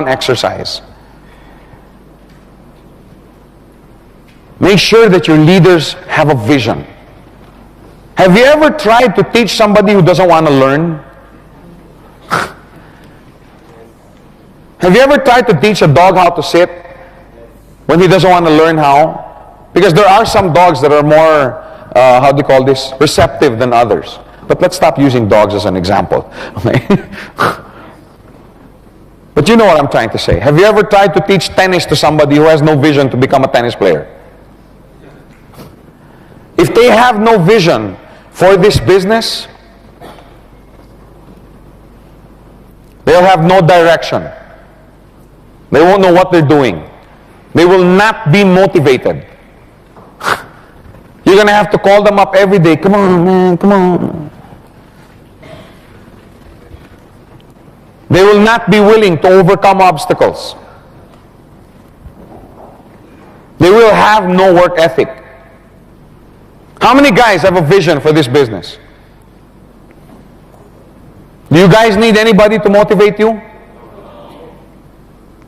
exercise. Make sure that your leaders have a vision. Have you ever tried to teach somebody who doesn't want to learn? Have you ever tried to teach a dog how to sit when he doesn't want to learn how? Because there are some dogs that are more, how do you call this, receptive than others. But let's stop using dogs as an example. Okay? But you know what I'm trying to say. Have you ever tried to teach tennis to somebody who has no vision to become a tennis player? If they have no vision for this business, they'll have no direction. They won't know what they're doing. They will not be motivated. You're going to have to call them up every day. Come on, man, come on. They will not be willing to overcome obstacles. They will have no work ethic. How many guys have a vision for this business? Do you guys need anybody to motivate you?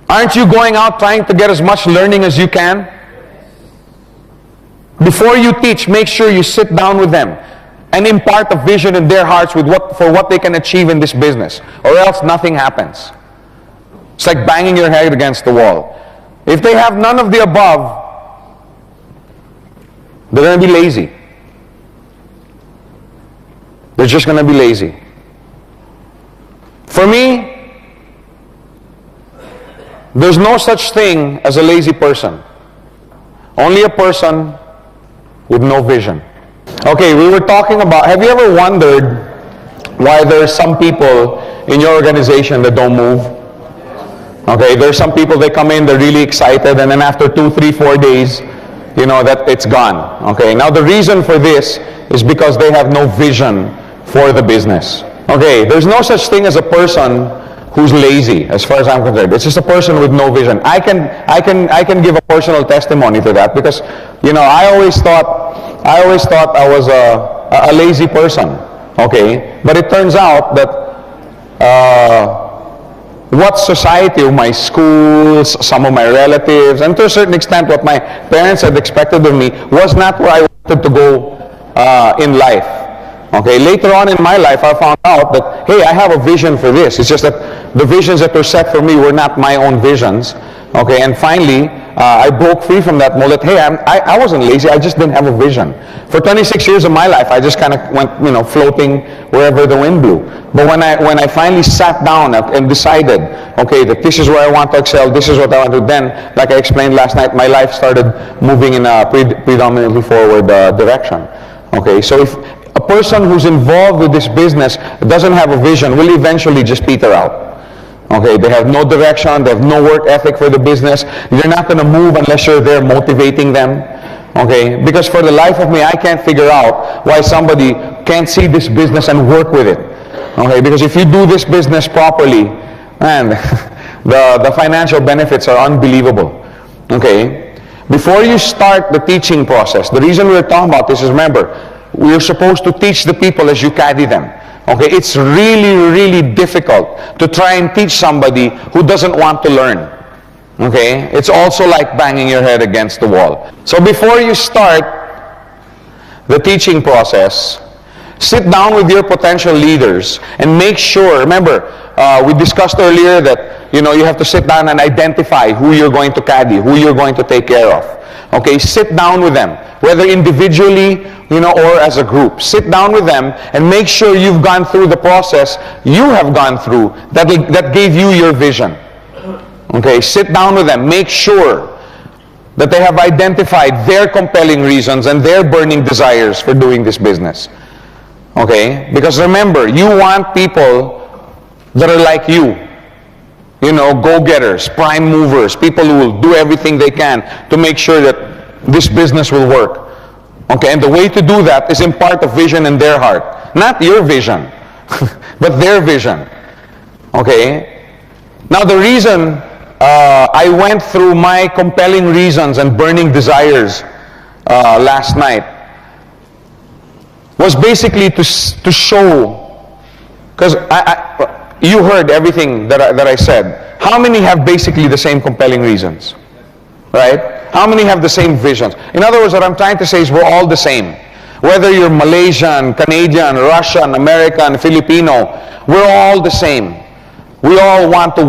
Aren't you going out trying to get as much learning as you can? Before you teach, make sure you sit down with them and impart a vision in their hearts for what they can achieve in this business, or else nothing happens. It's like banging your head against the wall. If they have none of the above, they're going to be lazy. They're just going to be lazy. For me, there's no such thing as a lazy person. Only a person with no vision. Okay, we were talking about, have you ever wondered why there's some people in your organization that don't move? Okay, there's some people, they come in, they're really excited, and then after 2, 3, 4 days, you know, that it's gone. Okay, now the reason for this is because they have no vision for the business. Okay, there's no such thing as a person who's lazy, as far as I'm concerned. It's just a person with no vision. I can give a personal testimony to that, because, you know, I always thought I was a lazy person. Okay, but it turns out that what society, or my schools, some of my relatives, and to a certain extent what my parents had expected of me, was not where I wanted to go in life. Okay, later on in my life, I found out that, hey, I have a vision for this. It's just that the visions that were set for me were not my own visions. Okay, and finally, I broke free from that mold that, hey, I wasn't lazy, I just didn't have a vision. For 26 years of my life, I just kind of went, you know, floating wherever the wind blew. But when I finally sat down and decided, okay, that this is where I want to excel, this is what I want to do, then, like I explained last night, my life started moving in a predominantly forward direction. Okay, so if a person who's involved with this business doesn't have a vision, will eventually just peter out. Okay, they have no direction, they have no work ethic for the business. They're not going to move unless you're there motivating them. Okay, because for the life of me, I can't figure out why somebody can't see this business and work with it. Okay, because if you do this business properly, man, the financial benefits are unbelievable. Okay, before you start the teaching process, the reason we're talking about this is, remember, we're supposed to teach the people as you caddy them. Okay, it's really, really difficult to try and teach somebody who doesn't want to learn. Okay, it's also like banging your head against the wall. So before you start the teaching process, sit down with your potential leaders and make sure, remember, we discussed earlier that, you know, you have to sit down and identify who you're going to caddy, who you're going to take care of. Okay, sit down with them, whether individually, you know, or as a group. Sit down with them and make sure you've gone through the process you have gone through that gave you your vision. Okay, sit down with them. Make sure that they have identified their compelling reasons and their burning desires for doing this business. Okay, because remember, you want people that are like you. You know, go-getters, prime movers, people who will do everything they can to make sure that this business will work. Okay, and the way to do that is impart a vision in their heart. Not your vision, but their vision. Okay? Now the reason I went through my compelling reasons and burning desires last night was basically to show, because you heard everything that I said. How many have basically the same compelling reasons? Right? How many have the same visions? In other words, what I'm trying to say is we're all the same. Whether you're Malaysian, Canadian, Russian, American, Filipino, we're all the same. We all want to,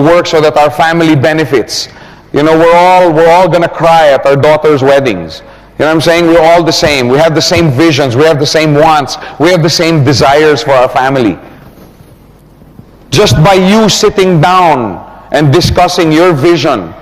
work so that our family benefits. We're all gonna cry at our daughter's weddings. You know what I'm saying? We're all the same. We have the same visions. We have the same wants. We have the same desires for our family. Just by you sitting down and discussing your vision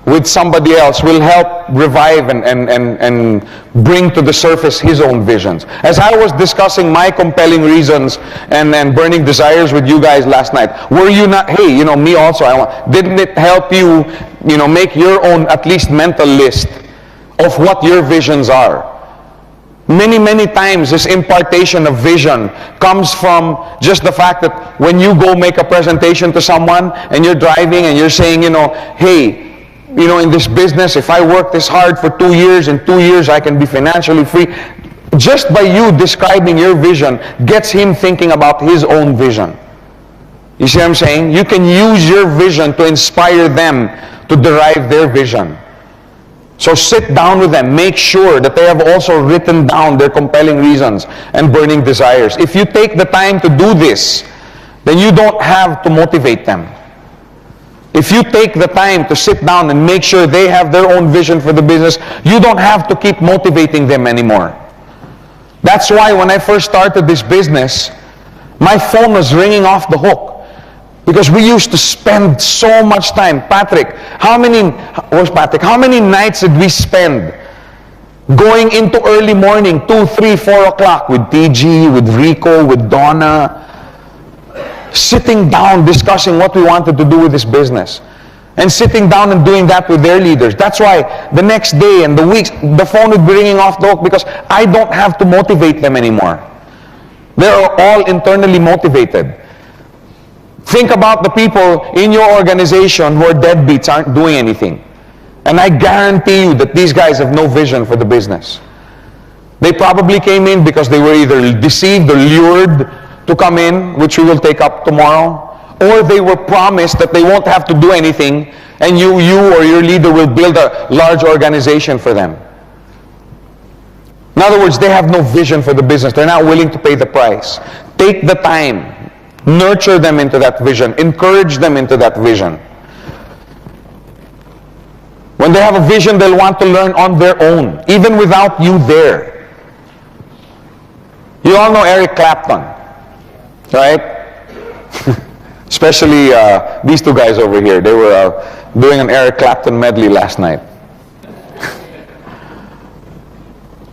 with somebody else will help revive and bring to the surface his own visions. As I was discussing my compelling reasons and burning desires with you guys last night, were you not, hey, me also, didn't it help you, make your own at least mental list of what your visions are? Many, many times this impartation of vision comes from just the fact that when you go make a presentation to someone and you're driving and you're saying, hey, in this business, if I work this hard for 2 years, in 2 years I can be financially free. Just by you describing your vision gets him thinking about his own vision. You see what I'm saying? You can use your vision to inspire them to derive their vision. So sit down with them. Make sure that they have also written down their compelling reasons and burning desires. If you take the time to do this, then you don't have to motivate them. If you take the time to sit down and make sure they have their own vision for the business, you don't have to keep motivating them anymore. That's why when I first started this business, my phone was ringing off the hook. Because we used to spend so much time. Patrick, how many nights did we spend going into early morning, 2, 3, 4 o'clock with TG, with Rico, with Donna, sitting down discussing what we wanted to do with this business, and sitting down and doing that with their leaders. That's why the next day and the weeks, the phone would be ringing off the hook because I don't have to motivate them anymore. They're all internally motivated. Think about the people in your organization who are deadbeats, aren't doing anything. And I guarantee you that these guys have no vision for the business. They probably came in because they were either deceived or lured to come in, which we will take up tomorrow, or they were promised that they won't have to do anything and you or your leader will build a large organization for them. In other words, they have no vision for the business. They're not willing to pay the price. Take the time. Nurture them into that vision. Encourage them into that vision. When they have a vision, they'll want to learn on their own, even without you there. You all know Eric Clapton, right? Especially these two guys over here. They were doing an Eric Clapton medley last night.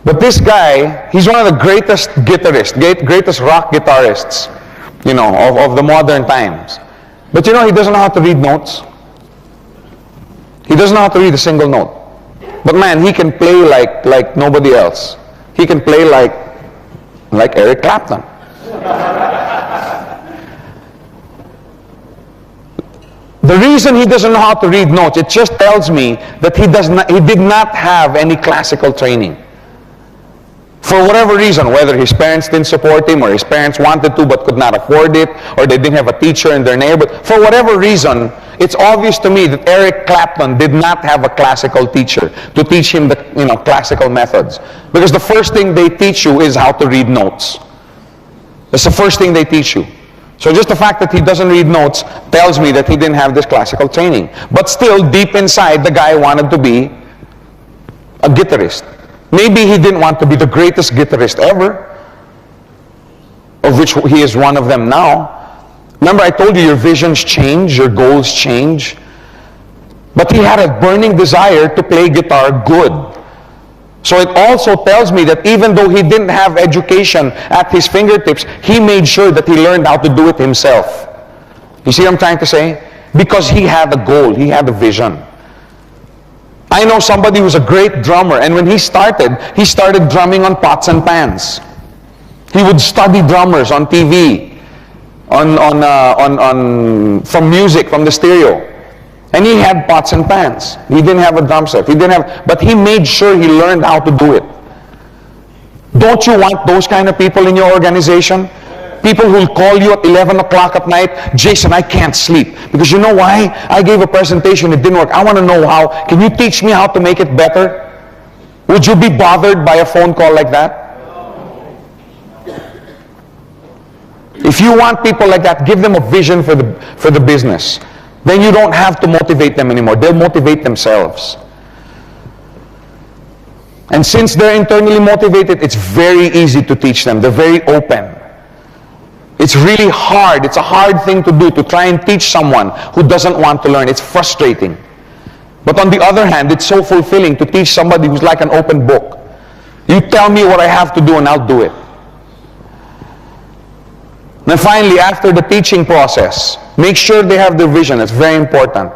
But this guy, he's one of the greatest guitarists, greatest rock guitarists, of the modern times. But he doesn't know how to read notes. He doesn't know how to read a single note. But man, he can play like nobody else. He can play like Eric Clapton. The reason he doesn't know how to read notes, it just tells me that he did not have any classical training. For whatever reason, whether his parents didn't support him or his parents wanted to but could not afford it, or they didn't have a teacher in their neighborhood, for whatever reason, it's obvious to me that Eric Clapton did not have a classical teacher to teach him the classical methods. Because the first thing they teach you is how to read notes. That's the first thing they teach you. So just the fact that he doesn't read notes tells me that he didn't have this classical training. But still, deep inside, the guy wanted to be a guitarist. Maybe he didn't want to be the greatest guitarist ever, of which he is one of them now. Remember, I told you your visions change, your goals change. But he had a burning desire to play guitar good. So it also tells me that even though he didn't have education at his fingertips, he made sure that he learned how to do it himself. You see what I'm trying to say? Because he had a goal, he had a vision. I know somebody who's a great drummer, and when he started drumming on pots and pans. He would study drummers on TV, from music, from the stereo. And he had pots and pans. He didn't have a drum set. But he made sure he learned how to do it. Don't you want those kind of people in your organization? People who'll call you at 11 o'clock at night, Jason, I can't sleep. Because you know why? I gave a presentation, it didn't work. I want to know how. Can you teach me how to make it better? Would you be bothered by a phone call like that? If you want people like that, give them a vision for the business. Then you don't have to motivate them anymore. They'll motivate themselves. And since they're internally motivated, it's very easy to teach them. They're very open. It's really hard. It's a hard thing to do, to try and teach someone who doesn't want to learn. It's frustrating. But on the other hand, it's so fulfilling to teach somebody who's like an open book. You tell me what I have to do and I'll do it. Then finally, after the teaching process, make sure they have their vision. It's very important.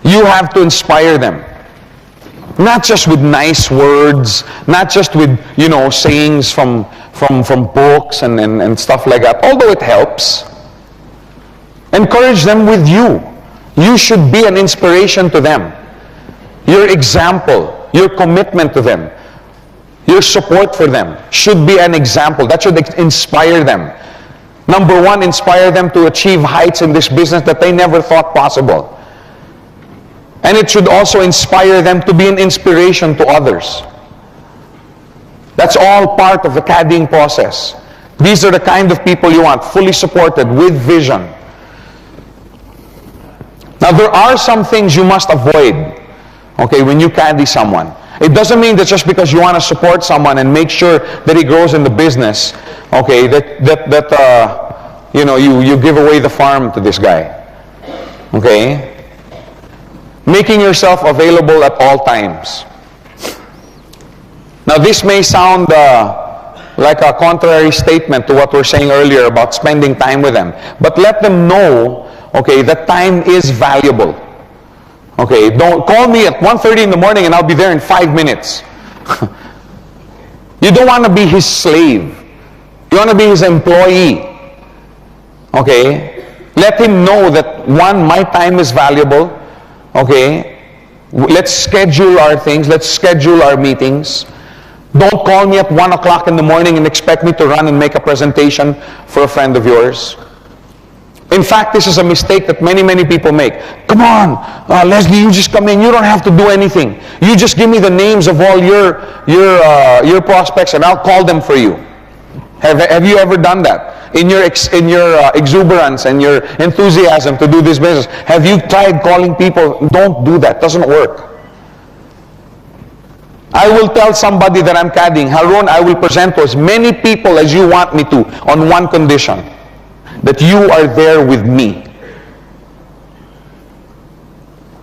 You have to inspire them. Not just with nice words, not just with, sayings from books and stuff like that, although it helps. Encourage them with you. You should be an inspiration to them. Your example, your commitment to them, your support for them should be an example. That should inspire them. Number one, inspire them to achieve heights in this business that they never thought possible. And it should also inspire them to be an inspiration to others. That's all part of the caddying process. These are the kind of people you want, fully supported, with vision. Now, there are some things you must avoid, when you caddy someone. It doesn't mean that just because you want to support someone and make sure that he grows in the business, you give away the farm to this guy. Okay? Making yourself available at all times. Now, this may sound like a contrary statement to what we're saying earlier about spending time with them. But let them know, that time is valuable. Don't call me at 1:30 in the morning and I'll be there in 5 minutes. You don't want to be his slave. You want to be his employee. Let him know that, one, my time is valuable. Let's schedule our things. Let's schedule our meetings. Don't call me at 1 o'clock in the morning and expect me to run and make a presentation for a friend of yours. In fact, this is a mistake that many people make. Come on, Leslie, you just come in. You don't have to do anything. You just give me the names of all your prospects and I'll call them for you. Have you ever done that? In your exuberance and your enthusiasm to do this business, have you tried calling people? Don't do that. It doesn't work. I will tell somebody that I'm caddying, Haron, I will present to as many people as you want me to on one condition, that you are there with me.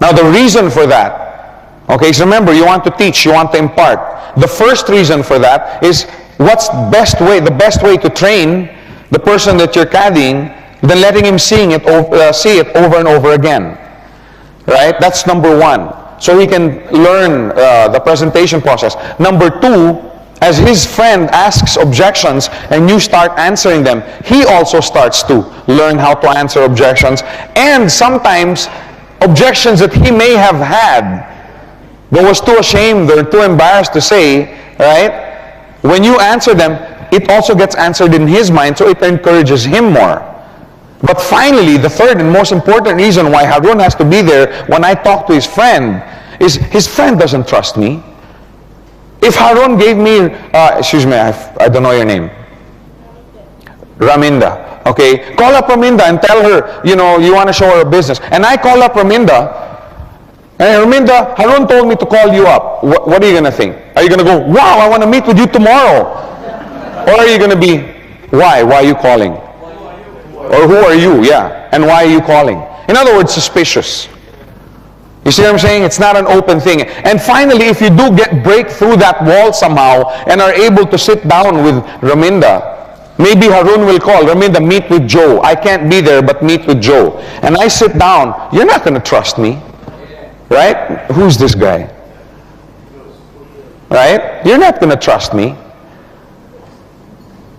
Now the reason for that, so remember, you want to teach, you want to impart. The first reason for that is the best way to train the person that you're caddying than letting him see it over and over again. Right? That's number one. So he can learn the presentation process. Number two, as his friend asks objections and you start answering them, he also starts to learn how to answer objections. And sometimes objections that he may have had but was too ashamed or too embarrassed to say, right? When you answer them, it also gets answered in his mind, so it encourages him more. But finally, the third and most important reason why Haron has to be there when I talk to his friend is his friend doesn't trust me. If Haron gave me, I don't know your name. Raminda. Call up Raminda and tell her, you want to show her a business. And I call up Raminda, and Raminda, Haron told me to call you up. What are you going to think? Are you going to go, wow, I want to meet with you tomorrow? Or are you going to be, why? Why are you calling? Or who are you? Yeah. And why are you calling? In other words, suspicious. You see what I'm saying? It's not an open thing. And finally, if you do break through that wall somehow and are able to sit down with Raminda, maybe Haron will call, Raminda, meet with Joe. I can't be there, but meet with Joe. And I sit down, you're not going to trust me. Right? Who's this guy? Right? You're not going to trust me.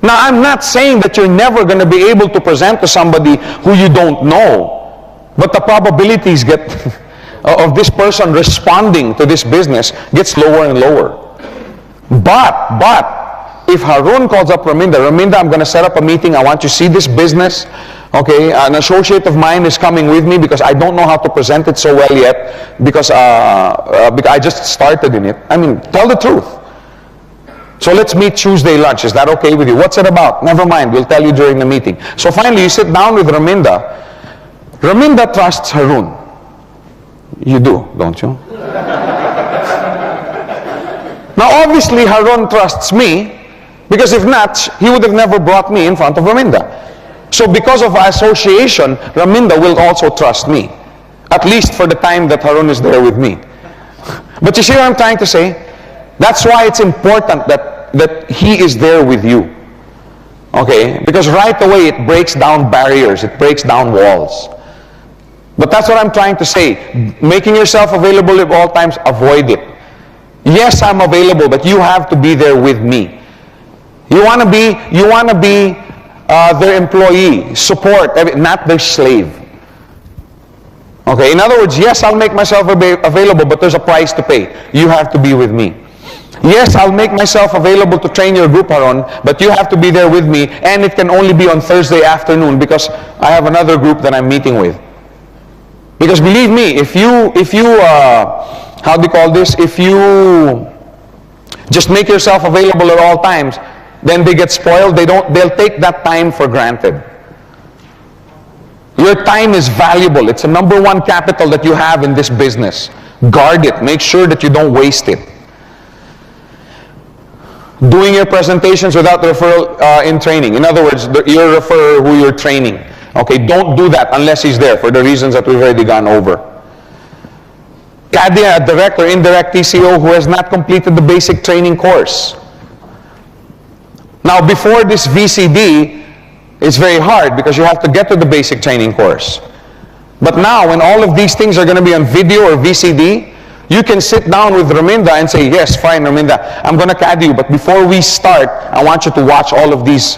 Now, I'm not saying that you're never going to be able to present to somebody who you don't know. But the probabilities of this person responding to this business gets lower and lower. But if Harun calls up Raminda, I'm going to set up a meeting. I want you to see this business. Okay, an associate of mine is coming with me because I don't know how to present it so well yet because I just started in it. I mean, tell the truth. So let's meet Tuesday lunch. Is that okay with you? What's it about? Never mind. We'll tell you during the meeting. So finally, you sit down with Raminda. Raminda trusts Harun. You do, don't you? Now, obviously, Harun trusts me because if not, he would have never brought me in front of Raminda. So because of our association, Raminda will also trust me, at least for the time that Harun is there with me. But you see what I'm trying to say? That's why it's important that he is there with you. Okay? Because right away it breaks down barriers, it breaks down walls. But that's what I'm trying to say. Making yourself available at all times, avoid it. Yes, I'm available, but you have to be there with me. You want to be their employee, support, not their slave. Okay, in other words, yes, I'll make myself available, but there's a price to pay. You have to be with me. Yes, I'll make myself available to train your group, Harun, but you have to be there with me, and it can only be on Thursday afternoon because I have another group that I'm meeting with. Because believe me, if you how do you call this? If you just make yourself available at all times, then they get spoiled. They'll take that time for granted. Your time is valuable. It's the number one capital that you have in this business. Guard it. Make sure that you don't waste it. Doing your presentations without referral in training. In other words, your referrer who you're training. Okay, don't do that unless he's there for the reasons that we've already gone over. CADIA, a direct or indirect TCO who has not completed the basic training course. Now, before this VCD, it's very hard because you have to get to the basic training course. But now, when all of these things are going to be on video or VCD, you can sit down with Raminda and say, yes, fine, Raminda, I'm going to CAD you, but before we start, I want you to watch all of these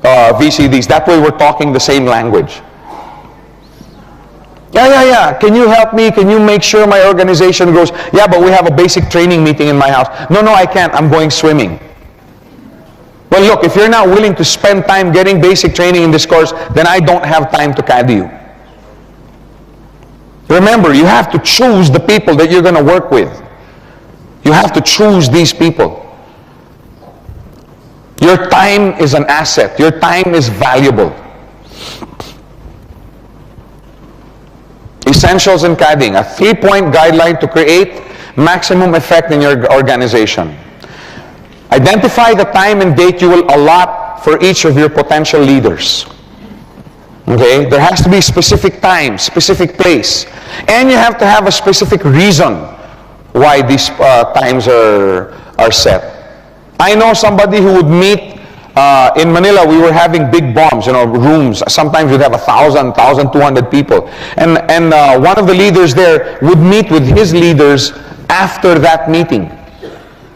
VCDs. That way we're talking the same language. Yeah. Can you help me? Can you make sure my organization grows? Yeah, but we have a basic training meeting in my house. No, I can't. I'm going swimming. Well, look, if you're not willing to spend time getting basic training in this course, then I don't have time to CAD you. Remember, you have to choose the people that you're going to work with. You have to choose these people. Your time is an asset. Your time is valuable. Essentials in CADing, a 3-point guideline to create maximum effect in your organization. Identify the time and date you will allot for each of your potential leaders. Okay? There has to be specific time, specific place. And you have to have a specific reason why these times are set. I know somebody who would meet in Manila. We were having big bombs, rooms. Sometimes we'd have 1,000, 1,200 people. And one of the leaders there would meet with his leaders after that meeting.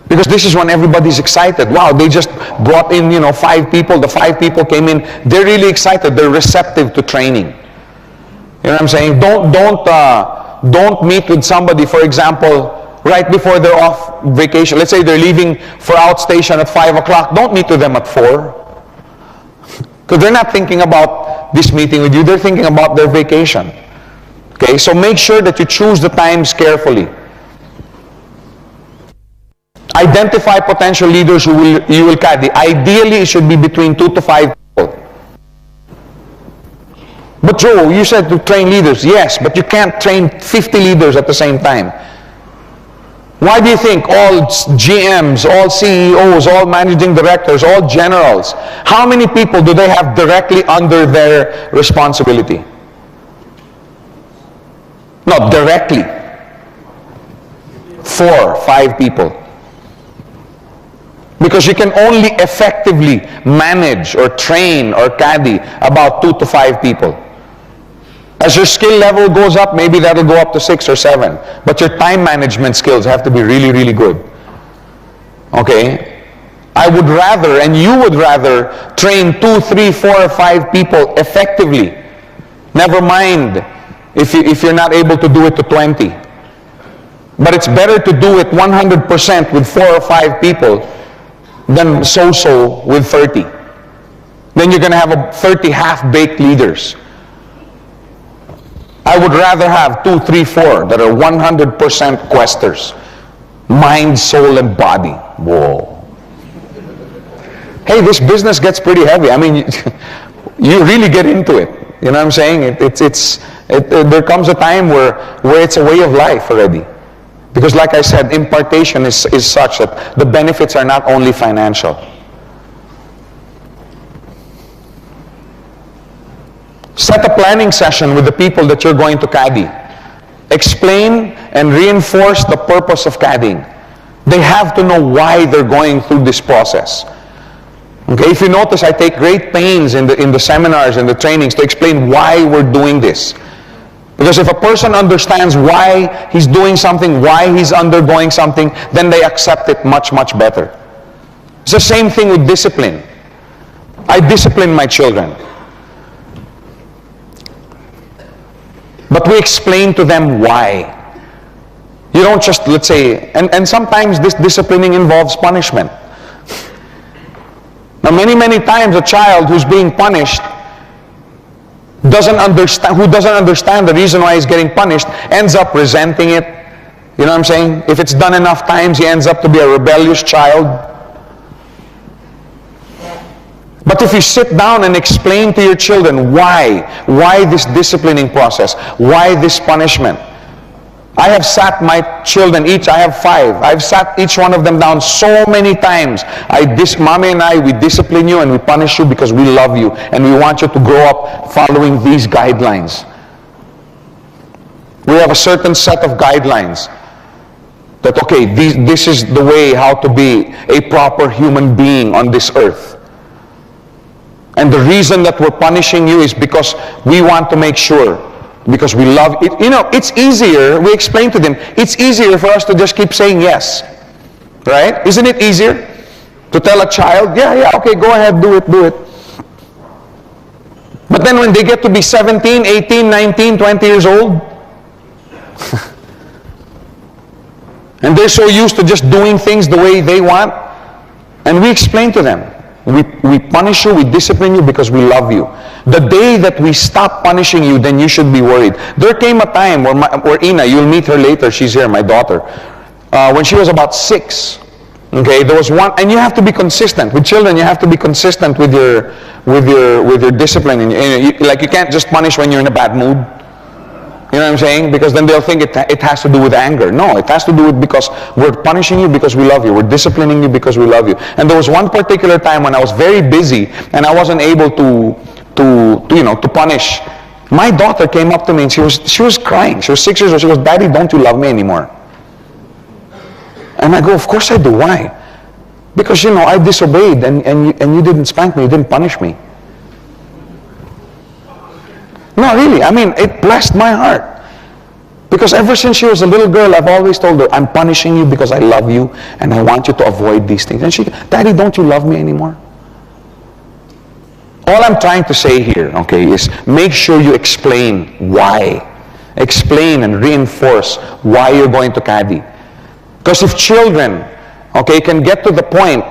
Because this is when everybody's excited. Wow, they just brought in, 5 people. The 5 people came in. They're really excited. They're receptive to training. You know what I'm saying? Don't meet with somebody, for example, right before they're off vacation. Let's say they're leaving for outstation at 5 o'clock. Don't meet with them at 4. Because they're not thinking about this meeting with you. They're thinking about their vacation. Okay, so make sure that you choose the times carefully. Identify potential leaders who you will CAD. Ideally, it should be between 2 to 5 people. But Joe, you said to train leaders. Yes, but you can't train 50 leaders at the same time. Why do you think all GMs, all CEOs, all managing directors, all generals, how many people do they have directly under their responsibility? No, directly. 4, 5 people. Because you can only effectively manage or train or caddy about 2 to 5 people. As your skill level goes up, maybe that'll go up to 6 or 7. But your time management skills have to be really, really good. Okay? I would rather, and you would rather, train 2, 3, 4, or 5 people effectively. Never mind if you're not able to do it to 20. But it's better to do it 100% with 4 or 5 people than so-so with 30. Then you're going to have 30 half-baked leaders. I would rather have 2, 3, 4 that are 100% questers. Mind, soul, and body. Whoa. Hey, this business gets pretty heavy. I mean, you really get into it. You know what I'm saying? There comes a time where it's a way of life already. Because like I said, impartation is such that the benefits are not only financial. Set a planning session with the people that you're going to caddy. Explain and reinforce the purpose of caddying. They have to know why they're going through this process. Okay, if you notice, I take great pains in the seminars and the trainings to explain why we're doing this. Because if a person understands why he's doing something, why he's undergoing something, then they accept it much, much better. It's the same thing with discipline. I discipline my children. But we explain to them why. You don't just, let's say, and sometimes this disciplining involves punishment. Now, many, many times a child who's being punished who doesn't understand the reason why he's getting punished, ends up resenting it. You know what I'm saying? If it's done enough times, he ends up to be a rebellious child. But if you sit down and explain to your children why this disciplining process, why this punishment. I have sat my children I have 5. I've sat each one of them down so many times. Mommy and I, we discipline you and we punish you because we love you and we want you to grow up following these guidelines. We have a certain set of guidelines that, okay, this is the way how to be a proper human being on this earth. And the reason that we're punishing you is because we want to make sure, because we love it. You know, it's easier, we explain to them, it's easier for us to just keep saying yes. Right? Isn't it easier to tell a child, yeah, okay, go ahead, do it. But then when they get to be 17, 18, 19, 20 years old, and they're so used to just doing things the way they want, and we explain to them, we punish you, we discipline you because we love you. The day that we stop punishing you, then you should be worried. There came a time where Ina, you'll meet her later, she's here, my daughter. When she was about 6, okay, there was one, and you have to be consistent. With children, you have to be consistent with your discipline. And like you can't just punish when you're in a bad mood. You know what I'm saying? Because then they'll think it has to do with anger. No, it has to do with because we're punishing you because we love you. We're disciplining you because we love you. And there was one particular time when I was very busy and I wasn't able to punish. My daughter came up to me and she was crying. She was 6 years old. She goes, "Daddy, don't you love me anymore?" And I go, "Of course I do. Why?" "Because, I disobeyed and you didn't spank me. You didn't punish me." No, really, I mean, it blessed my heart. Because ever since she was a little girl, I've always told her, "I'm punishing you because I love you and I want you to avoid these things." And she, "Daddy, don't you love me anymore?" All I'm trying to say here, okay, is make sure you explain why. Explain and reinforce why you're going to caddy. Because if children, okay, can get to the point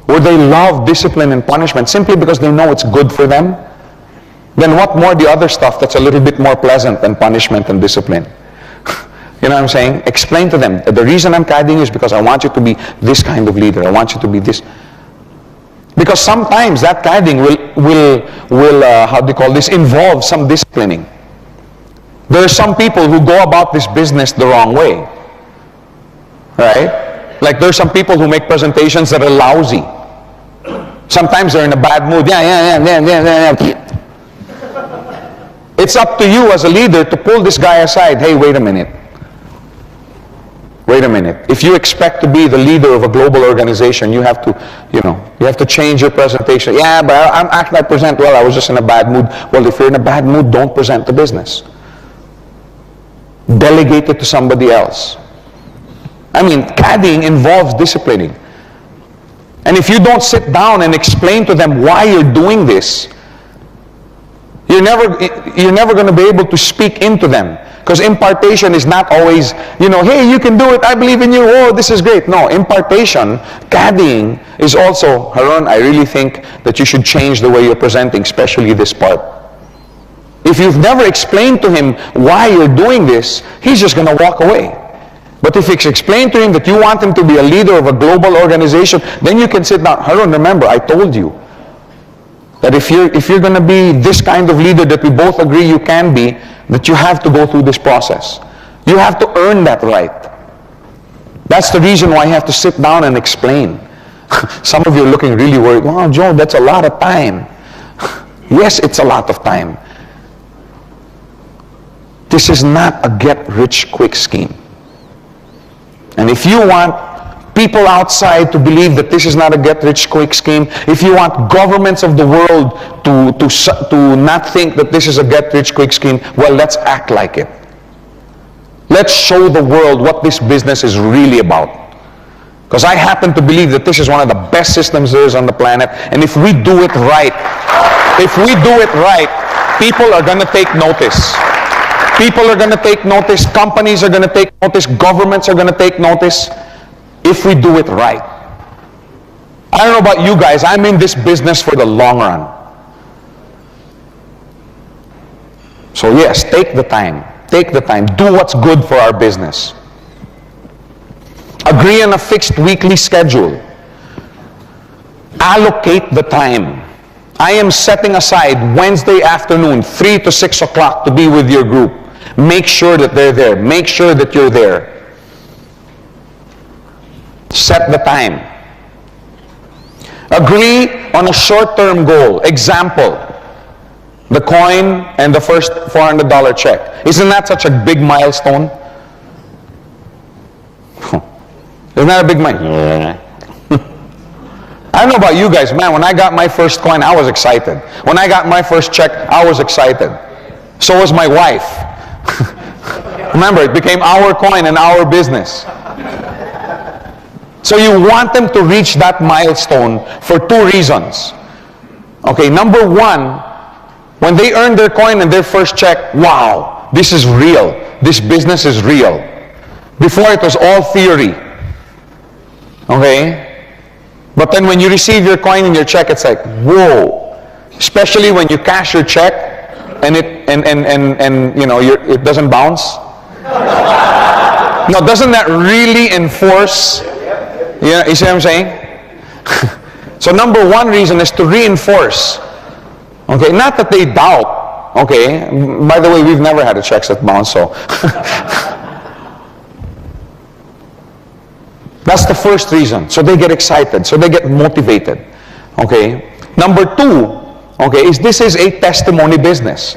where they love discipline and punishment simply because they know it's good for them, then what more the other stuff that's a little bit more pleasant than punishment and discipline? You know what I'm saying? Explain to them, the reason I'm caddying you is because I want you to be this kind of leader. I want you to be this. Because sometimes that caddying will involve some disciplining. There are some people who go about this business the wrong way. Right? Like there are some people who make presentations that are lousy. Sometimes they're in a bad mood. Yeah. It's up to you as a leader to pull this guy aside. "Hey, wait a minute. If you expect to be the leader of a global organization, you have to change your presentation." "Yeah, but I present well. I was just in a bad mood." Well, if you're in a bad mood, don't present the business. Delegate it to somebody else. I mean, caddying involves disciplining. And if you don't sit down and explain to them why you're doing this, you're never going to be able to speak into them Because impartation is not always, hey, you can do it, I believe in you, oh, this is great. No, impartation, caddying, is also, Haron, I really think that you should change the way you're presenting, especially this part. If you've never explained to him why you're doing this, he's just going to walk away. But if it's explained to him that you want him to be a leader of a global organization, then you can sit down. Haron, remember, I told you that if you're going to be this kind of leader that we both agree you can be, that you have to go through this process. You have to earn that right. That's the reason why you have to sit down and explain. Some of you are looking really worried. Wow, Joe, that's a lot of time. Yes, it's a lot of time. This is not a get-rich-quick scheme. And if you want people outside to believe that this is not a get-rich-quick scheme, if you want governments of the world to not think that this is a get-rich-quick scheme, well, let's act like it. Let's show the world what this business is really about. Because I happen to believe that this is one of the best systems there is on the planet. And if we do it right, people are going to take notice. People are going to take notice. Companies are going to take notice. Governments are going to take notice if we do it right. I don't know about you guys. I'm in this business for the long run. So yes, take the time. Take the time. Do what's good for our business. Agree on a fixed weekly schedule. Allocate the time. I am setting aside Wednesday afternoon, 3 to 6 o'clock to be with your group. Make sure that they're there. Make sure that you're there. Set the time. Agree on a short-term goal. Example, the coin and the first $400 check. Isn't that such a big milestone? Isn't that a big milestone? Yeah. I don't know about you guys, man, when I got my first coin, I was excited. When I got my first check, I was excited. So was my wife. Remember, it became our coin and our business. So you want them to reach that milestone for 2 reasons. Okay, number 1, when they earn their coin and their first check, wow, this is real. This business is real. Before it was all theory. Okay? But then when you receive your coin and your check, it's like, whoa. Especially when you cash your check and it doesn't bounce. No, doesn't that really enforce? Yeah, you see what I'm saying? So number 1 reason is to reinforce. Okay, not that they doubt. Okay, by the way, we've never had a check that bounce, so. That's the first reason. So they get excited. So they get motivated. Okay. Number 2, okay, this is a testimony business.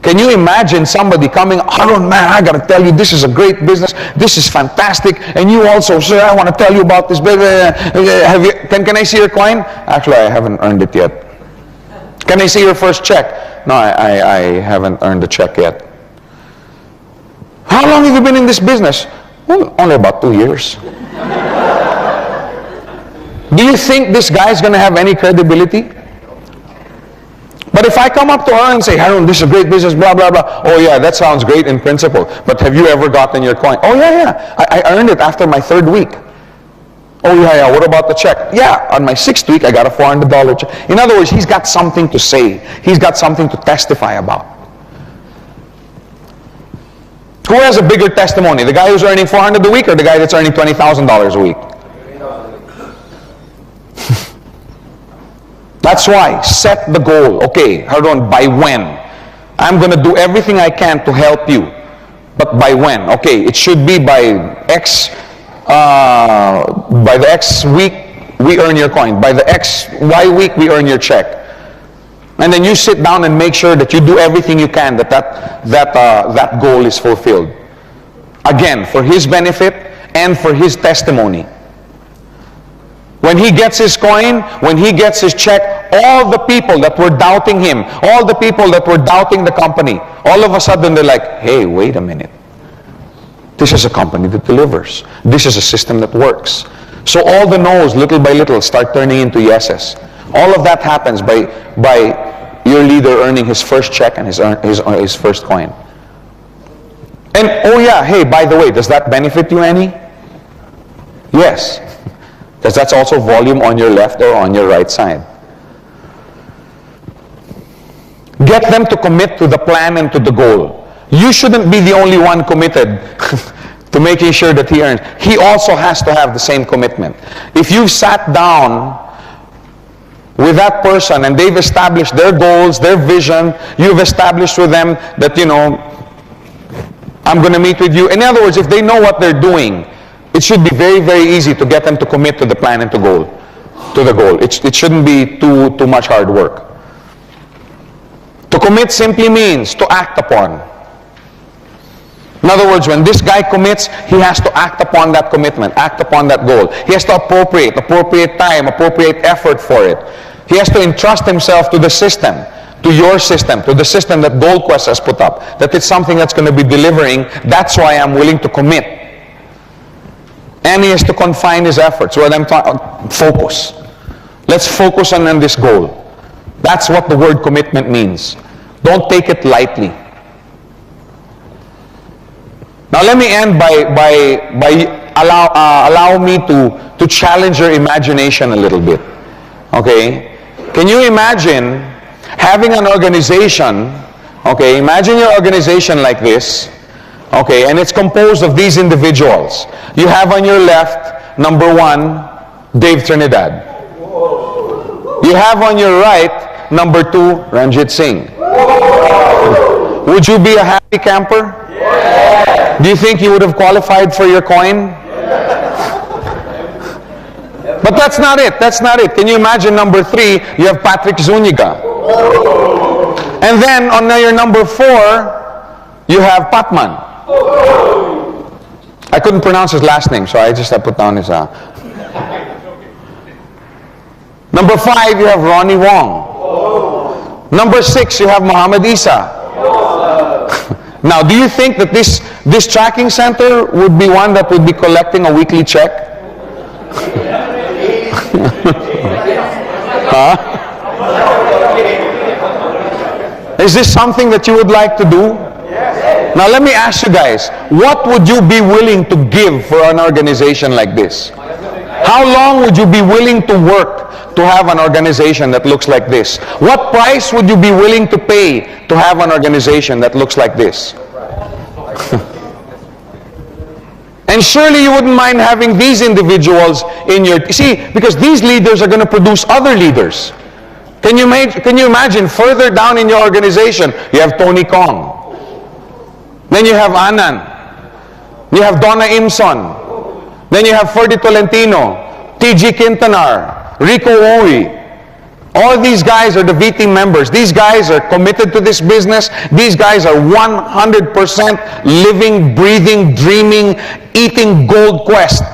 Can you imagine somebody coming, Haron, man, I got to tell you, this is a great business. This is fantastic. And you also, sir, I want to tell you about this. Can I see your coin? Actually, I haven't earned it yet. Can I see your first check? No, I haven't earned the check yet. How long have you been in this business? Well, only about 2 years. Do you think this guy is going to have any credibility? But if I come up to her and say, Haron, this is a great business, blah, blah, blah. Oh yeah, that sounds great in principle. But have you ever gotten your coin? Oh yeah. I earned it after my 3rd week. Oh yeah, what about the check? Yeah, on my 6th week, I got a $400 check. In other words, he's got something to say. He's got something to testify about. Who has a bigger testimony? The guy who's earning $400 a week or the guy that's earning $20,000 a week? That's why, set the goal. Okay, Haron, by when? I'm going to do everything I can to help you. But by when? Okay, it should be by the X week, we earn your coin. By the Y week, we earn your check. And then you sit down and make sure that you do everything you can that goal is fulfilled. Again, for his benefit and for his testimony. When he gets his coin, when he gets his check, all the people that were doubting him, all the people that were doubting the company, all of a sudden they're like, hey, wait a minute. This is a company that delivers. This is a system that works. So all the no's, little by little, start turning into yeses. All of that happens by your leader earning his first check and his first coin. And, oh yeah, hey, by the way, does that benefit you any? Yes. Because that's also volume on your left or on your right side. Get them to commit to the plan and to the goal. You shouldn't be the only one committed to making sure that he earns. He also has to have the same commitment. If you sat down with that person and they've established their goals, their vision, you've established with them that, you know, I'm going to meet with you. In other words, if they know what they're doing, it should be very, very easy to get them to commit to the plan and to the goal. It shouldn't be too much hard work. To commit simply means to act upon. In other words, when this guy commits, he has to act upon that commitment, act upon that goal. He has to appropriate time, appropriate effort for it. He has to entrust himself to the system, to your system, to the system that GoldQuest has put up, that it's something that's going to be delivering. That's why I'm willing to commit. And he has to confine his efforts. What I'm talking, focus. Let's focus on this goal. That's what the word commitment means. Don't take it lightly. Now let me end by allow me to challenge your imagination a little bit. Okay? Can you imagine having an organization, okay, imagine your organization like this, okay, and it's composed of these individuals. You have on your left, number 1, Dave Trinidad. You have on your right, number 2, Ranjit Singh. Would you be a happy camper? Yeah. Do you think you would have qualified for your coin? Yeah. But that's not it. That's not it. Can you imagine number 3, you have Patrick Zuniga. And then on your number 4, you have Patman. I couldn't pronounce his last name, so I just put down his... Number 5, you have Ronnie Wong. Number 6, you have Muhammad Isa. Now, do you think that this tracking center would be one that would be collecting a weekly check? Huh? Is this something that you would like to do? Now, let me ask you guys, what would you be willing to give for an organization like this? How long would you be willing to work to have an organization that looks like this? What price would you be willing to pay to have an organization that looks like this? And surely you wouldn't mind having these individuals in your... See, because these leaders are going to produce other leaders. Can you imagine further down in your organization, you have Tony Kong. Then you have Anan. You have Donna Imson. Then you have Ferdy Tolentino, T.G. Quintanar, Rico Owi. All these guys are the VT members. These guys are committed to this business. These guys are 100% living, breathing, dreaming, eating GoldQuest.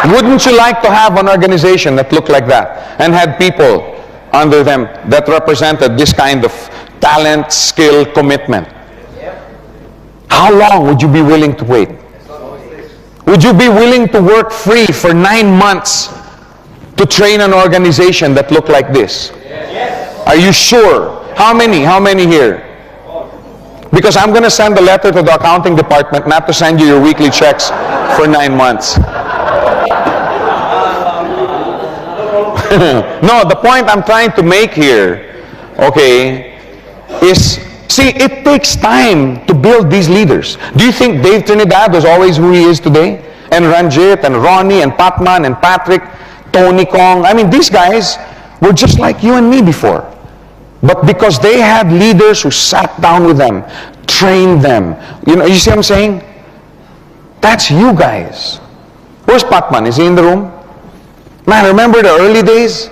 Wouldn't you like to have an organization that looked like that and had people under them that represented this kind of talent, skill, commitment? How long would you be willing to wait? Would you be willing to work free for 9 months to train an organization that looked like this? Are you sure? How many? How many here? Because I'm going to send a letter to the accounting department not to send you your weekly checks for 9 months. No, the point I'm trying to make here, okay, is, see, it takes time to build these leaders. Do you think Dave Trinidad was always who he is today? And Ranjit, and Ronnie, and Patman, and Patrick, Tony Kong. I mean, these guys were just like you and me before. But because they had leaders who sat down with them, trained them. You know, you see what I'm saying? That's you guys. Where's Patman? Is he in the room? Man, remember the early days?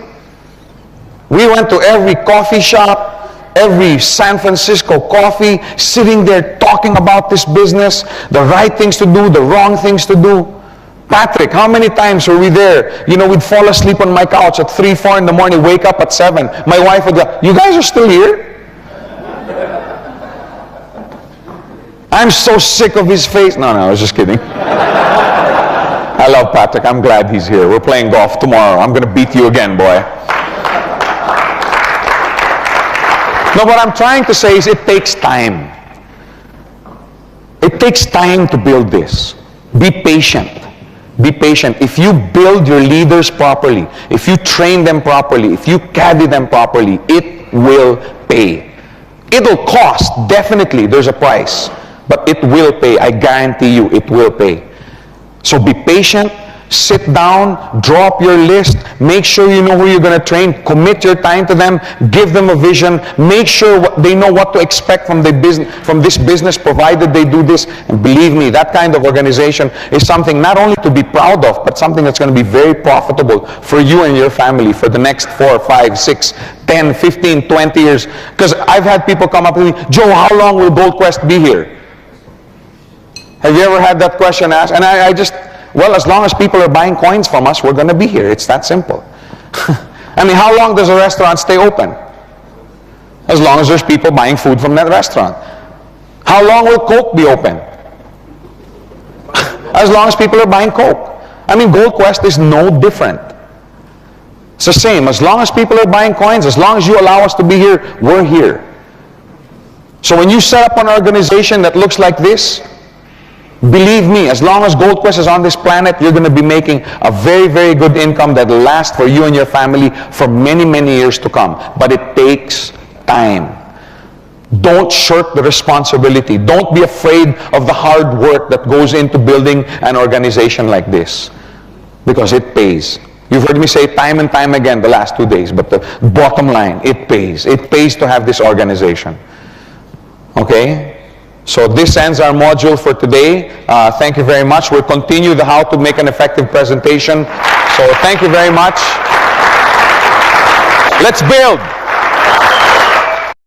We went to every coffee shop, every San Francisco coffee, sitting there talking about this business, the right things to do, the wrong things to do. Patrick, how many times were we there? You know, we'd fall asleep on my couch at 3, 4 in the morning, wake up at 7. My wife would go, you guys are still here? I'm so sick of his face. No, I was just kidding. I love Patrick. I'm glad he's here. We're playing golf tomorrow. I'm going to beat you again, boy. No, what I'm trying to say is it takes time. It takes time to build this. Be patient. Be patient. If you build your leaders properly, if you train them properly, if you caddy them properly, it will pay. It'll cost, definitely. There's a price. But it will pay. I guarantee you it will pay. So be patient. Sit down, draw up your list, make sure you know who you're going to train, commit your time to them, give them a vision, make sure they know what to expect from this business provided they do this. And believe me, that kind of organization is something not only to be proud of, but something that's going to be very profitable for you and your family for the next 4, 5, 6, 10, 15, 20 years. Because I've had people come up to me, Joe, how long will Gold Quest be here? Have you ever had that question asked? And I just... Well, as long as people are buying coins from us, we're going to be here. It's that simple. I mean, how long does a restaurant stay open? As long as there's people buying food from that restaurant. How long will Coke be open? As long as people are buying Coke. I mean, Gold Quest is no different. It's the same. As long as people are buying coins, as long as you allow us to be here, we're here. So when you set up an organization that looks like this, believe me, as long as Gold Quest is on this planet, you're going to be making a very, very good income that will last for you and your family for many, many years to come. But it takes time. Don't shirk the responsibility. Don't be afraid of the hard work that goes into building an organization like this. Because it pays. You've heard me say time and time again the last 2 days, but the bottom line, it pays. It pays to have this organization. Okay? So this ends our module for today. Thank you very much. We'll continue the how to make an effective presentation. So thank you very much. Let's build.